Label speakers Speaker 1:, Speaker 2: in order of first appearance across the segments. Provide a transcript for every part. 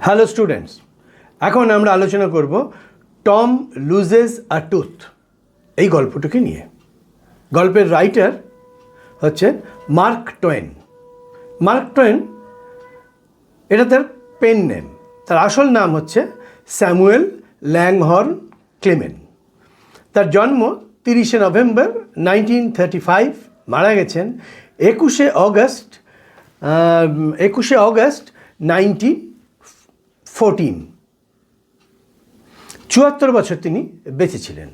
Speaker 1: Hello students, এখন আমরা আলোচনা করব টম লুজেস আ টুথ এই গল্পটাকে নিয়ে। গল্পের রাইটার হচ্ছে মার্ক টোয়েন। মার্ক টোয়েন এটা তার পেন নেম, তার আসল নাম হচ্ছে স্যামুয়েল ল্যাংহর্ন ক্লেমেন। তার জন্ম 30শে নভেম্বর 1935, মারা গেছেন 21শে অগস্ট 1914। 74 বছর তিনি বেঁচে ছিলেন।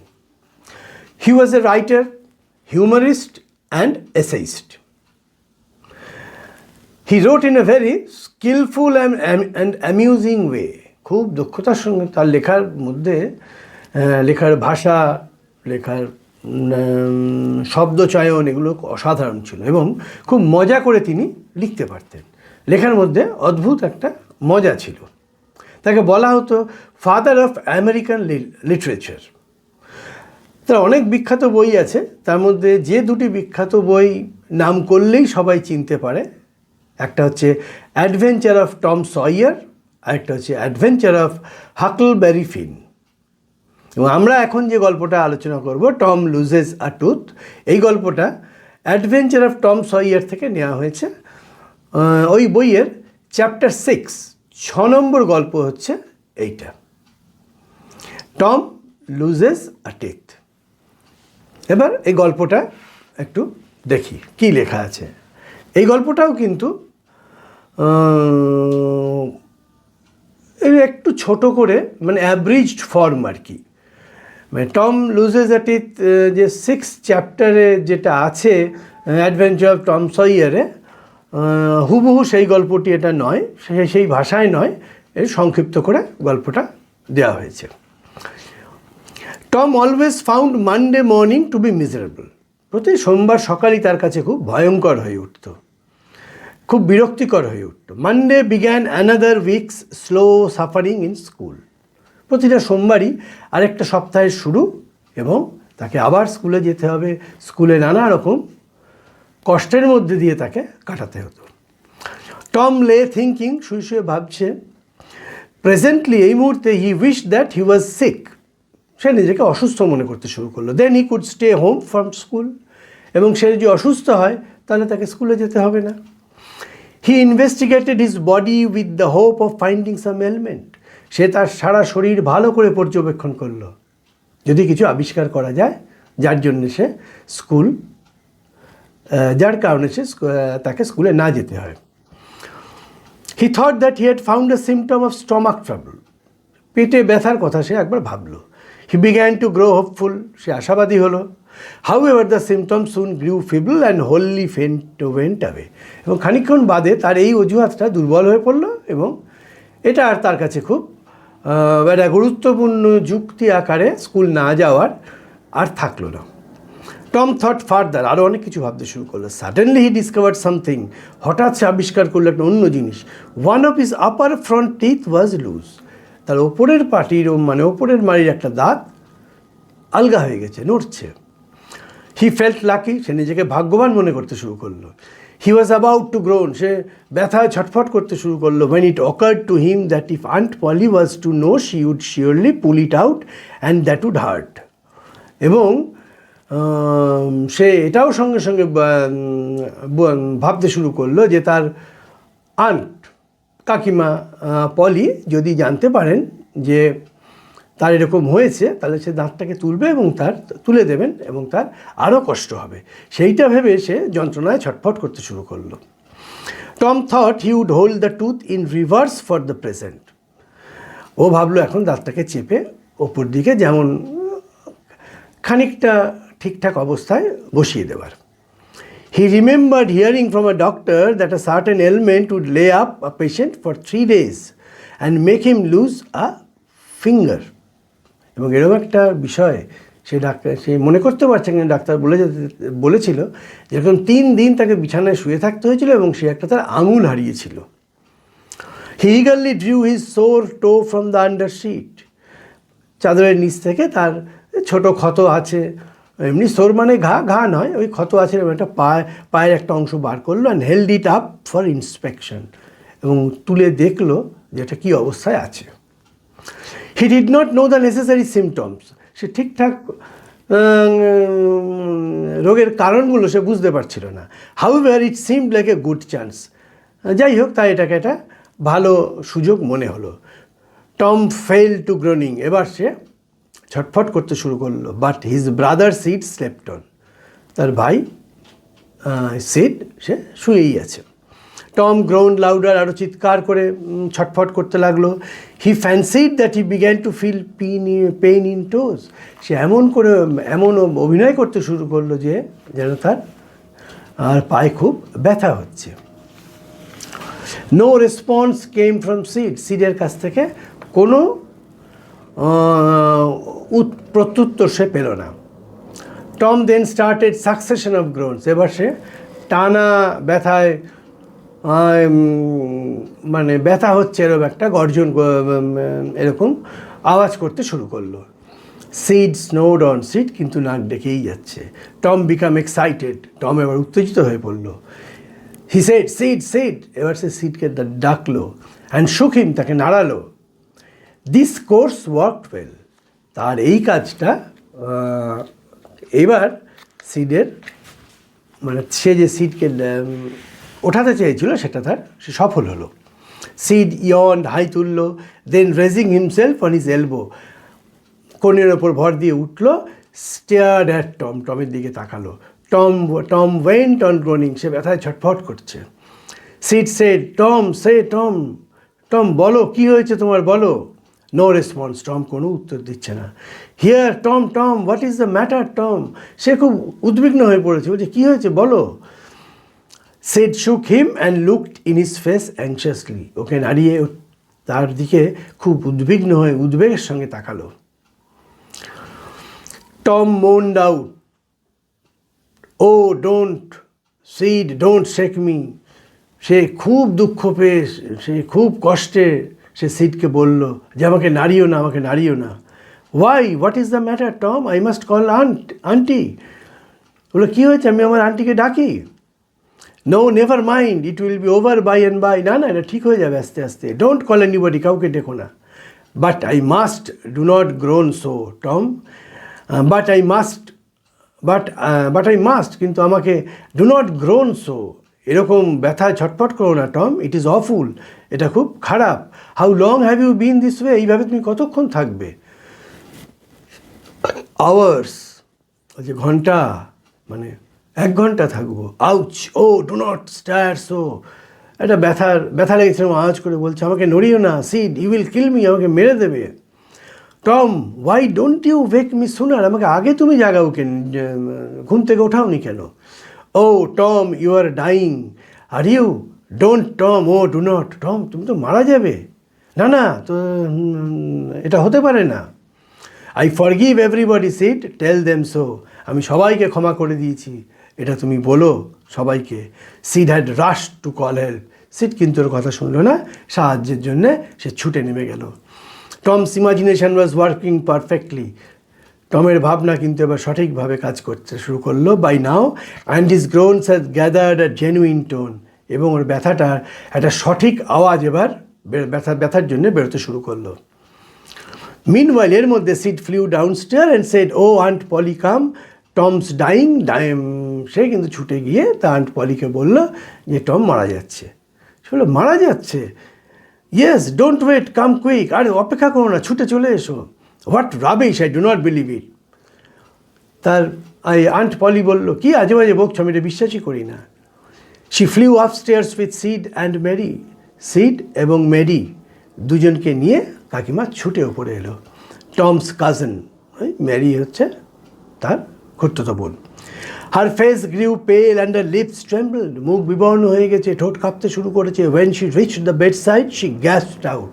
Speaker 1: He was a writer, humorist and essayist. He wrote in a very skilful and amusing way. খুব দক্ষতার সঙ্গে তার লেখার মধ্যে লেখার ভাষা, লেখার শব্দচয়ন এগুলো অসাধারণ ছিল এবং খুব মজা করে তিনি লিখতে পারতেন। লেখার মধ্যে অদ্ভুত একটা মজা ছিল। তাকে বলা হতো ফাদার অফ আমেরিকান লিটারেচার। তার অনেক বিখ্যাত বই আছে, তার মধ্যে যে দুটি বিখ্যাত বই নাম করলেই সবাই চিনতে পারে, একটা হচ্ছে অ্যাডভেঞ্চার অফ টম সয়ার, আরেকটা হচ্ছে অ্যাডভেঞ্চার অফ হাকলবেরি ফিন। এবং আমরা এখন যে গল্পটা আলোচনা করব, টম লুজেস আ টুথ, এই গল্পটা অ্যাডভেঞ্চার অফ টম সয়ার থেকে নেওয়া হয়েছে। ওই বইয়ের চ্যাপ্টার 6 নম্বর গল্প হচ্ছে এইটা, টম লুজেস আ টিথ। এবার এই গল্পটা একটু দেখি কি লেখা আছে। এই গল্পটাও কিন্তু একটু ছোট করে, মানে অ্যাব্রিজড ফর্ম আর কি। মানে টম লুজেস আ টিথ যে 6 চ্যাপ্টারে যেটা আছে অ্যাডভেঞ্চার অফ টম সয়ারে, হুবহু সেই গল্পটি এটা নয়, সেই ভাষায় নয়, এর সংক্ষিপ্ত করে গল্পটা দেওয়া হয়েছে। Tom always found Monday morning to be miserable. প্রতি সোমবার সকালই তার কাছে খুব ভয়ঙ্কর হয়ে উঠত, খুব বিরক্তিকর হয়ে উঠত। Monday began another weeks slow suffering in school. প্রতিটা সোমবারই আরেকটা সপ্তাহের শুরু এবং তাকে আবার স্কুলে যেতে হবে। স্কুলে নানা রকম কষ্টের মধ্যে দিয়ে তাকে কাটাতে হতো। টম লে থিঙ্কিং, শুয়ে শুয়ে ভাবছে। প্রেজেন্টলি, এই মুহূর্তে, he wish that he was sick. সে নিজেকে অসুস্থ মনে করতে শুরু করলো। Then he could stay home from school. এবং সে যদি অসুস্থ হয় তাহলে তাকে স্কুলে যেতে হবে না। He investigated his body with the hope of finding some element. সে তার সারা শরীর ভালো করে পর্যবেক্ষণ করলো, যদি কিছু আবিষ্কার করা যায় যার কারণে সে তাকে স্কুলে না যেতে হয়। He thought that he had found a symptom of stomach trouble. পেটে ব্যথার কথা সে একবার ভাবলো। He began to grow hopeful. সে আশাবাদী হলো। However the symptom soon grew feeble and wholly went away. এবং খানিকক্ষণ বাদে তার এই অজুহাতটা দুর্বল হয়ে পড়লো এবং এটা আর তার কাছে খুব একটা গুরুত্বপূর্ণ যুক্তি আকারে স্কুল না যাওয়ার আর থাকলো না। টম থট ফার্দার, আরও অনেক কিছু ভাবতে শুরু করলো। Suddenly he discovered something. হঠাৎ সে আবিষ্কার করলো একটা অন্য জিনিস। One of his upper front teeth was loose. তার ওপরের পাটির, মানে ওপরের মাড়ির একটা দাঁত আলগা হয়ে গেছে, নড়ছে। He felt lucky. সে নিজেকে ভাগ্যবান মনে করতে শুরু করলো। হি ওয়াজ অ্যাবাউট টু গ্রোন। সে ব্যথায় ছটফট করতে শুরু করলো। when it occurred to him that if Aunt Polly was to know, she would surely pull it out and that would hurt. এবং সে এটাও সঙ্গে সঙ্গে ভাবতে শুরু করলো যে তার কাকিমা পলি যদি জানতে পারেন যে তার এরকম হয়েছে, তাহলে সে দাঁতটাকে তুলবে এবং তুলে দেবেন এবং তার আরও কষ্ট হবে। সেইটা ভেবে সে যন্ত্রণায় ছটফট করতে শুরু করলো। Tom thought he would hold the tooth in reverse for the present. ও ভাবলো এখন দাঁতটাকে চেপে ওপর দিকে যেমন খানিকটা ঠিকঠাক অবস্থায় বসিয়ে দেওয়ার। He remembered hearing from a doctor that a certain element would lay up a patient for 3 days and make him lose a finger. এবং এরকম একটা বিষয় সে মনে করতে পারছে না। ডাক্তার বলেছিল যেরকম 3 দিন তাকে বিছানায় শুয়ে থাকতে হয়েছিল এবং সে একটা তার আঙুল হারিয়েছিল। He eagerly drew his sore toe from the under sheet. চাদরের নিচ থেকে তার ছোট ক্ষত আছে, এমনি সোর মানে ঘা নয়, ওই ক্ষত আছে, একটা পায়ের একটা অংশ বার করলো and held it up for inspection. এবং তুলে দেখলো যেটা কী অবস্থায় আছে। He did not know the necessary symptoms, সে ঠিকঠাক রোগের কারণগুলো সে বুঝতে পারছিল না। However it seemed like a good chance, যাই হোক তাই এটাকে একটা ভালো সুযোগ মনে হলো। টম ফেল টু গ্রোনিং, এবার সে ছটফট করতে শুরু করলো। But his brother seed slept on, তার ভাই সিড সে শুয়েই আছে। টম গ্রাউন্ড লাউডার, আরও চিৎকার করে ছটফট করতে লাগলো। He fancied that he began to feel pain in toes, সে এমন অভিনয় করতে শুরু করলো যে যেন তার আর পায়ে খুব ব্যথা হচ্ছে। নো রেসপন্স কেম ফ্রম সিডের কাছ থেকে কোনো প্রত্যুত্তর সে পেল না। Tom then started succession of groans, এবার সে টানা ব্যথায় মানে ব্যথা হচ্ছে এরকম একটা গর্জন এরকম আওয়াজ করতে শুরু করলো। সিড স্নোড অন, সিড কিন্তু নাক ডেকেই যাচ্ছে। টম বিকাম এক্সাইটেড, টম এবার উত্তেজিত হয়ে পড়লো। হি সেড সিড সিড, এবার সে সিডকে ডাকলো। অ্যান্ড শুক হিম, তাকে নাড়ালো। দিস কোর্স ওয়ার্কড ওয়েল, তার এই কাজটা এবার সিডের মানে সে যে সিডকে ওঠাতে চেয়েছিল সেটা সে সফল হলো। সিড ইয়ন, হাই তুলল। Then raising himself on his elbow, কোণের ওপর ভর দিয়ে উঠল। স্টেয়ার্ড অ্যাট টম, টমের দিকে তাকালো। টম ওয়েন্ট অন গ্রোনিং, সে ব্যথায় ছটফট করছে। সিড সেড টম, টম বলো কী হয়েছে তোমার, বলো। নো রেসপন্স, টম কোনো উত্তর দিচ্ছে না। Here Tom, what is the matter Tom, সে খুব উদ্বিগ্ন হয়ে পড়েছে, বলছে কী হয়েছে বলো। Sid shook him and looked in his face anxiously, ওকে নাড়িয়ে তার দিকে খুব উদ্বিগ্ন হয়ে উদ্বেগের সঙ্গে তাকালো। Tom moaned out, oh don't Sid, don't shake me, সে খুব দুঃখ পেয়ে, সে খুব কষ্টে সে সিডকে বলল যে আমাকে নাড়িও না, আমাকে নাড়িও না। Why, what is the matter Tom, I must call aunty, বললো কী হয়েছে, আমি আমার আন্টিকে ডাকি। No never mind, it will be over by and by, না এটা ঠিক হয়ে যাবে আস্তে আস্তে। ডোন্ট কল এনিবডি, কাউকে ডেকো না। But I must, do not grown so Tom, but I must, কিন্তু আমাকে, ডু নট গ্রোন সো, এরকম ব্যথায় ছটফট করো না টম, ইট ইজ অফুল, এটা খুব খারাপ। How long have you been this way, এইভাবে তুমি কতক্ষণ থাকবে। আওয়ার্স, যে ঘন্টা, মানে 1 ঘন্টা থাকবো। Ouch, oh do not stir so, এটা ব্যথা লেগেছে আওয়াজ করে বলছে আমাকে নড়িও না। Sid, you will kill me, আমাকে মেরে দেবে। Tom, why don't you wake me sooner, আমাকে আগে তুমি জাগাও কেন, ঘুম থেকে ওঠাওনি কেন। Oh Tom, you are dying, are you, don't Tom, oh do not, Tom তুমি তো মারা যাবে, না তো এটা হতে পারে না। I forgive everybody Sid, tell them so, আমি সবাইকে ক্ষমা করে দিয়েছি, এটা তুমি বলো সবাইকে। Sid had rush to call help, Sid কিন্তু ওর কথা শুনলো না, সাহায্যের জন্যে সে ছুটে নেমে গেল। Tom's imagination was working perfectly, টমের ভাবনা কিন্তু এবার সঠিকভাবে কাজ করতে শুরু করলো। By now and his groans has gathered a genuine tone, এবং ওর ব্যথাটার একটা সঠিক আওয়াজ এবার ব্যথার জন্য বেরোতে শুরু করলো। মিনওয়াইল, এর মধ্যে Sid flew downstair and said, oh Aunt Polly come, Tom's dying, সে কিন্তু ছুটে গিয়ে তা আন্ট পলিকে বলল যে টম মারা যাচ্ছে। সে বললো মারা যাচ্ছে, yes, don't wait, come quick, আরে অপেক্ষা করো না, ছুটে চলে এসো। What rubbish, I do not believe it, তার আন্ট পলি বলল কি আজে বাজে বকছো, আমি এটা বিশ্বাসই করি না। She flew upstairs with Sid and Mary, Sid এবং মেরি দুজনকে নিয়ে কাকিমা ছুটে ওপরে এলো। টমস কাজিন, মেরি হচ্ছে তার খুড়তুতো বোন। হার ফেস গ্রিউ পেল অ্যান্ড হার লিপস ট্রেম্বলড, মুখ বিবর্ণ হয়ে গেছে, ঠোঁট কাঁপতে শুরু করেছে। When she reached the bed side she gasped out,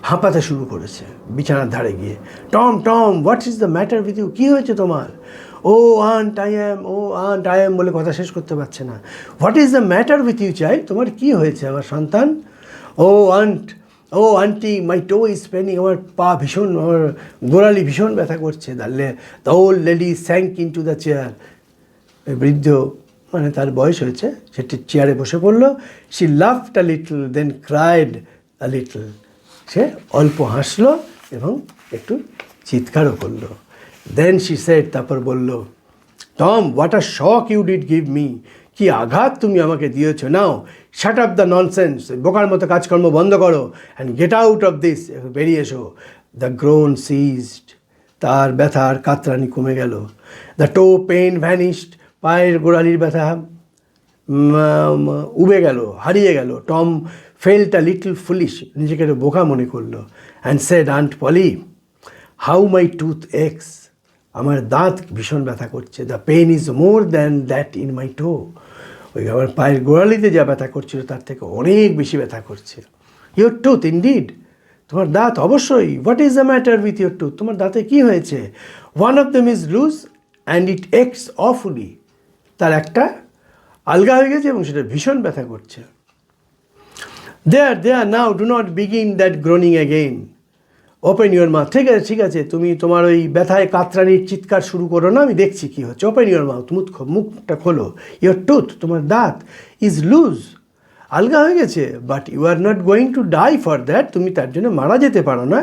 Speaker 1: হাঁপাতে শুরু করেছে বিছানার ধারে গিয়ে। Tom, what is the matter with you, কী হয়েছে তোমার। ও আন্ট আই অ্যাম বলে কথা শেষ করতে পারছে না। What is the matter with you child, তোমার কী হয়েছে আমার সন্তান। Oh auntie, my toe is paining, আমার পা ভীষণ, আমার গোড়ালি ভীষণ ব্যথা করছে। The old lady sank into the chair, বৃদ্ধ মানে তার বয়স হয়েছে, সেটি চেয়ারে বসে পড়লো। She laughed a little then cried a little, সে অল্প হাসলো এবং একটু চিৎকারও করলো। দেন শি সেড, তারপর বলল, Tom, what a shock you did give me, কি আঘাত তুমি আমাকে দিয়েছ। Now shut up the nonsense, বোকার মতো কাজকর্ম বন্ধ করো, and get out of this, বেরিয়ে এসো। দ্য গ্রোন সিজড, তার ব্যথার কাতরানি কমে গেল। দ্য টো পেন ভ্যানিশড, পায়ের গোড়ালির ব্যথা উবে গেল, হারিয়ে গেল। Tom felt a little foolish, নিজেকে বোকা মনে করলো। And said, Aunt Polly, how my tooth aches, আমার দাঁত ভীষণ ব্যথা করছে। The pain is more than that in my toe, ওই আমার পায়ের গোড়ালিতে যা ব্যথা করছিল তার থেকে অনেক বেশি ব্যথা করছে। ইয়োর টুথ ইনডিড, তোমার দাঁত অবশ্যই। What is the matter with your tooth, তোমার দাঁতে কী হয়েছে। One of them is loose and it aches awfully, তার একটা আলগা হয়ে গেছে এবং সেটা ভীষণ ব্যথা করছে। There now, do not begin that groaning again, open your mouth, ঠিক আছে, তুমি তোমার ওই ব্যথায় কাতরানির চিৎকার শুরু করো না, আমি দেখছি কী হচ্ছে। ওপেন ইউর মাউথ, মুখটা খোলো। ইয়োর টুথ, তোমার দাঁত, ইজ লুজ, আলগা হয়ে গেছে, but you are not going to die for that, তুমি তার জন্য মারা যেতে পারো না।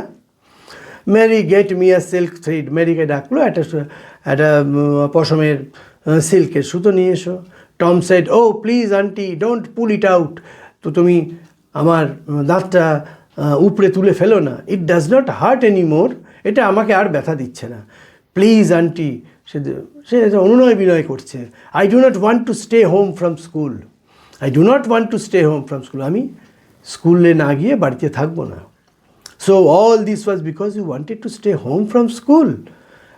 Speaker 1: Mary, get me a silk thread, মেরিকে ডাকলো, একটা পশমের সিল্কের সুতো নিয়ে এসো। Tom said, oh please aunty, don't pull it out, তো তুমি আমার দাঁতটা উপরে তুলে ফেলো না। It does not hurt any more, এটা আমাকে আর ব্যথা দিচ্ছে না। প্লিজ আন্টি, সে অনুনয় বিনয় করছে। I do not want to stay home from school, I do not want to stay home from school, আমি স্কুলে না গিয়ে বাড়িতে থাকবো না। So all this was because you wanted to stay home from school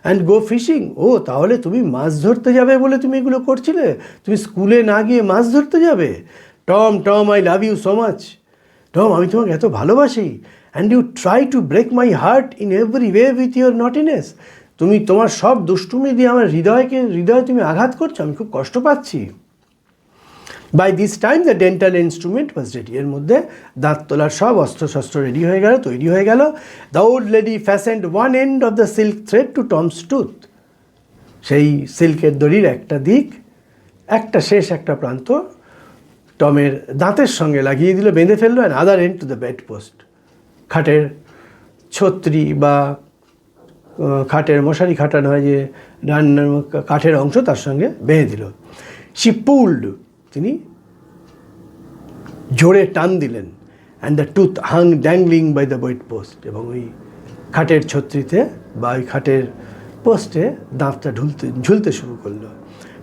Speaker 1: and go fishing, ও তাহলে তুমি মাছ ধরতে যাবে বলে তুমি এগুলো করছিলে, তুমি স্কুলে না গিয়ে মাছ ধরতে যাবে। Tom, I love you so much, Tom, আমি তোমাকে এত ভালোবাসি। And you try to break my heart in every way with your naughtiness, তুমি তোমার সব দুষ্টুমি দিয়ে আমার হৃদয়ে তুমি আঘাত করছো, আমি খুব কষ্ট পাচ্ছি। By this time the dental instrument was ready, এর মধ্যে দাঁত তোলার সব অস্ত্রশস্ত্র রেডি হয়ে গেল, তৈরি হয়ে গেল। The old lady fastened one end of the silk thread to Tom's tooth, সেই সিল্কের দড়ির একটা দিক, একটা প্রান্ত টমের দাঁতের সঙ্গে লাগিয়ে দিল, বেঁধে ফেললো। And other and to the bed post, খাটের ছত্রি বা খাটের মশারি খাটানো হয় যে রান্নার কাঠের অংশ, তার সঙ্গে বেঁধে দিল। শি পুলড, তিনি জোরে টান দিলেন। And the tooth hung dangling by the bed post, এবং ওই খাটের ছত্রিতে বা ওই খাটের পোস্টে দাঁতটা ঝুলতে শুরু করলো।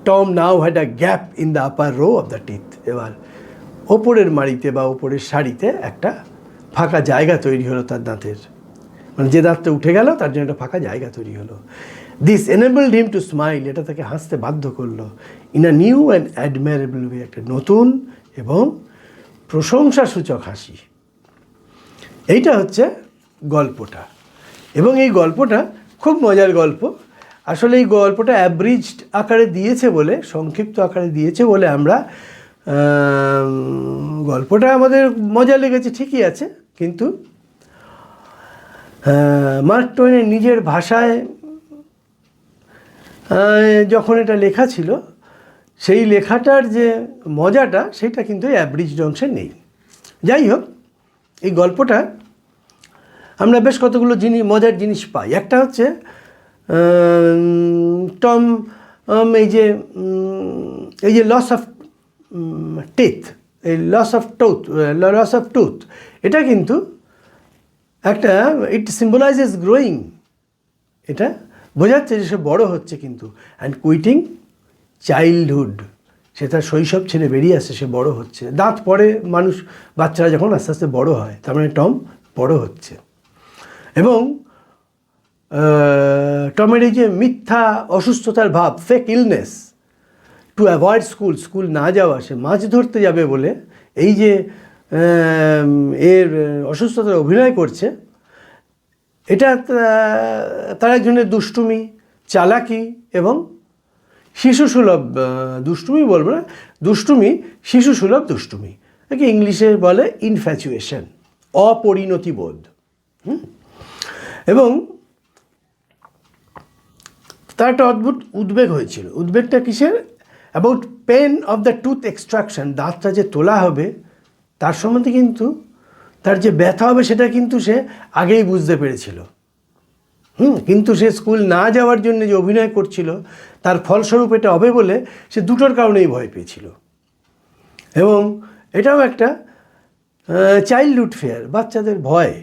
Speaker 1: Tom now had a gap in the upper row of the teeth, এবার ওপরের মাড়িতে বা ওপরের শাড়িতে একটা ফাঁকা জায়গা তৈরি হলো তার দাঁতের, মানে যে দাঁতটা উঠে গেল তার জন্য একটা ফাঁকা জায়গা তৈরি হলো। This enabled him to smile, এটা তাকে হাসতে বাধ্য করলো। In a new and admirable way, একটা নতুন এবং প্রশংসাসূচক হাসি। এইটা হচ্ছে গল্পটা, এবং এই গল্পটা খুব মজার গল্প। আসলে এই গল্পটা অ্যাব্রিজড আকারে দিয়েছে বলে, সংক্ষিপ্ত আকারে দিয়েছে বলে আমরা গল্পটা আমাদের মজা লেগেছে, ঠিকই আছে, কিন্তু মার্ক টোয়েনের নিজের ভাষায় যখন এটা লেখা ছিল, সেই লেখাটার যে মজাটা সেটা কিন্তু অ্যাব্রিজড অংশে নেই। যাই হোক, এই গল্পটা আমরা বেশ কতগুলো মজার জিনিস পাই। একটা হচ্ছে টম এই যে লস অফ টিথ, এই লস অফ টুথ, এটা কিন্তু একটা, ইট সিম্বলাইজেস গ্রোয়িং, এটা বোঝাচ্ছে যে সে বড় হচ্ছে কিন্তু। অ্যান্ড কুইটিং চাইল্ডহুড, সে তার শৈশব ছেড়ে বেরিয়ে আসছে, সে বড় হচ্ছে। দাঁত পড়ে বাচ্চারা যখন আস্তে আস্তে বড় হয়, তার মানে টম বড় হচ্ছে। এবং টমের এই যে মিথ্যা অসুস্থতার ভাব, fake illness, to avoid school না যাওয়া, সে মাছ ধরতে যাবে বলে এই যে এর অসুস্থতার অভিনয় করছে, এটা তার এক ধরনের দুষ্টুমি, চালাকি এবং শিশুসুলভ দুষ্টুমি, বলবো না, শিশুসুলভ দুষ্টুমি, একে ইংলিশে বলে ইনফ্যাচুয়েশন, অপরিণতিবোধ। এবং তার একটা অদ্ভুত উদ্বেগ হয়েছিল। উদ্বেগটা কিসের? About pain of the tooth extraction, দাঁতটা যে তোলা হবে তার সম্বন্ধে কিন্তু তার যে ব্যথা হবে সেটা কিন্তু সে আগেই বুঝতে পেরেছিল। কিন্তু সে স্কুল না যাওয়ার জন্য যে অভিনয় করছিল, তার ফলস্বরূপ এটা হবে বলে সে দুটোর কারণেই ভয় পেয়েছিল। এবং এটাও একটা চাইল্ডহুড ফেয়ার, বাচ্চাদের ভয়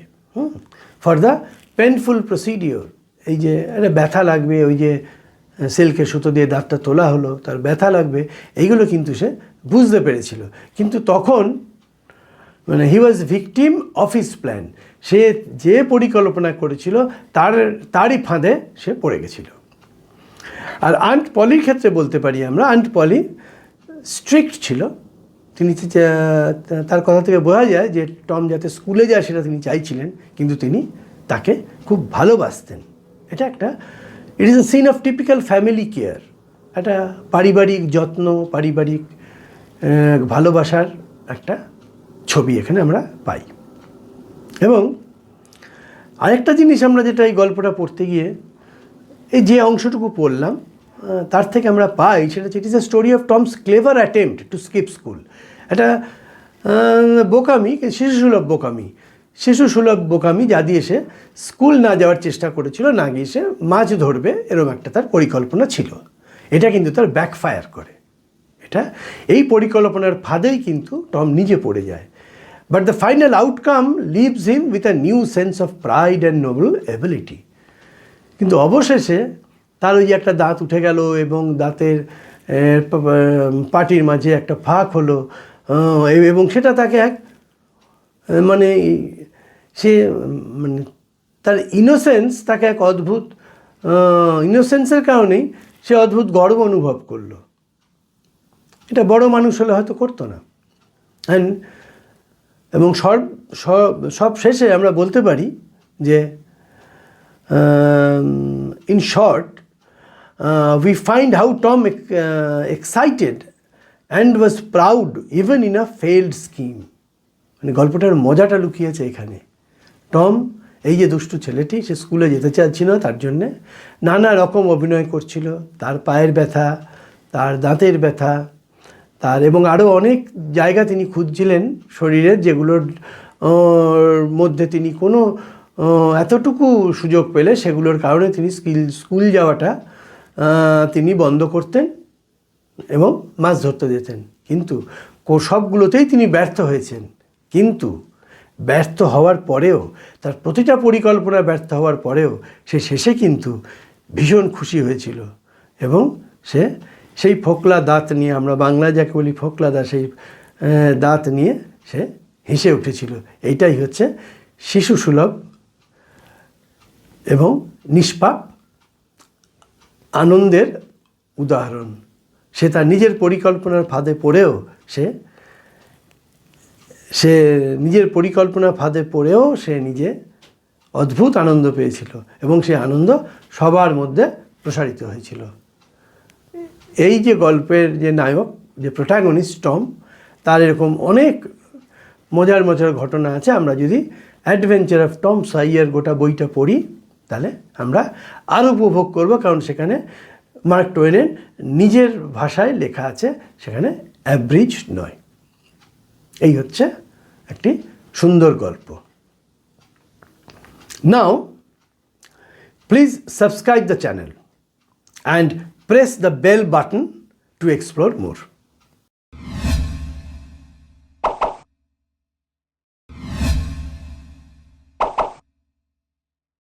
Speaker 1: ফর দ্য পেনফুল প্রসিডিওর। এই যে একটা ব্যথা লাগবে, ওই যে সিল্কের সুতো দিয়ে দাঁতটা তোলা হলো, তার ব্যথা লাগবে, এইগুলো কিন্তু সে বুঝতে পেরেছিল। কিন্তু তখন মানে হি ওয়াজ ভিকটিম অফ হিজ প্ল্যান, সে যে পরিকল্পনা করেছিল তারই ফাঁদে সে পড়ে গেছিল। আর আন্ট পলির ক্ষেত্রে বলতে পারি আমরা, আন্ট পলি স্ট্রিক্ট ছিল। তিনি তার কথা থেকে বোঝা যায় যে টম যাতে স্কুলে যায় সেটা তিনি চাইছিলেন, কিন্তু তিনি তাকে খুব ভালোবাসতেন। এটা একটা it is a scene of typical family care, একটা পারিবারিক যত্ন, পারিবারিক ভালোবাসার একটা ছবি এখানে আমরা পাই। এবং আরেকটা জিনিস আমরা যেটা এই গল্পটা পড়তে গিয়ে এই যে অংশটুকু পড়লাম তার থেকে আমরা পাই, সেটা হচ্ছে ইট is a story of Tom's clever attempt to skip school. এটা বোকামি, শিশুসুলভ বোকামি যা দিয়ে সে স্কুল না যাওয়ার চেষ্টা করেছিল, না গিয়ে সে মাছ ধরবে, এরকম একটা তার পরিকল্পনা ছিল। এটা কিন্তু তার ব্যাকফায়ার করে। এটা এই পরিকল্পনার ফাঁদেই কিন্তু টম নিজে পড়ে যায়। But the final outcome leaves him with a new sense of pride and noble ability. কিন্তু অবশেষে তার ওই যে একটা দাঁত উঠে গেল এবং দাঁতের পাটির মাঝে একটা ফাঁক হলো, এবং সেটা তাকে এক মানে সে মানে তার ইনোসেন্স, তাকে এক অদ্ভুত ইনোসেন্সের কারণেই সে অদ্ভুত গর্ব অনুভব করলো। এটা বড় মানুষ হলে হয়তো করতো না। এবং সব শেষে আমরা বলতে পারি যে in short, we find how Tom excited and was proud even in a failed scheme. মানে গল্পটার মজাটা লুকিয়েছে এখানে। টম এই যে দুষ্টু ছেলেটি, সে স্কুলে যেতে চাচ্ছিল, তার জন্যে নানা রকম অভিনয় করছিল, তার পায়ের ব্যথা, তার দাঁতের ব্যথা, তার এবং আরও অনেক জায়গা তিনি খুঁজছিলেন শরীরের, যেগুলোর মধ্যে তিনি কোনো এতটুকু সুযোগ পেলে সেগুলোর কারণে তিনি স্কুল যাওয়াটা তিনি বন্ধ করতেন এবং মাছ ধরতে যেতেন। কিন্তু সবগুলোতেই তিনি ব্যর্থ হয়েছেন। কিন্তু ব্যর্থ হওয়ার পরেও, তার প্রতিটা পরিকল্পনা ব্যর্থ হওয়ার পরেও সে শেষে কিন্তু ভীষণ খুশি হয়েছিল। এবং সে সেই ফোকলা দাঁত নিয়ে, আমরা বাংলায় যাকে বলি ফোকলা দাঁত, সেই দাঁত নিয়ে সে হেসে উঠেছিল। এইটাই হচ্ছে শিশুসুলভ এবং নিষ্পাপ আনন্দের উদাহরণ। সে তার নিজের পরিকল্পনার ফাঁদে পড়েও সে নিজে অদ্ভুত আনন্দ পেয়েছিল এবং সে আনন্দ সবার মধ্যে প্রসারিত হয়েছিল। এই যে গল্পের যে নায়ক, যে প্রোটাগনিস্ট টম, তার এরকম অনেক মজার মজার ঘটনা আছে। আমরা যদি অ্যাডভেঞ্চার অফ টম সয়ার গোটা বইটা পড়ি তাহলে আমরা আরও উপভোগ করব, কারণ সেখানে মার্ক টোয়েনের নিজের ভাষায় লেখা আছে, সেখানে অ্যাব্রিজ নয়। এই হচ্ছে একটি সুন্দর গল্প। Now please subscribe the channel and press the bell button to explore more.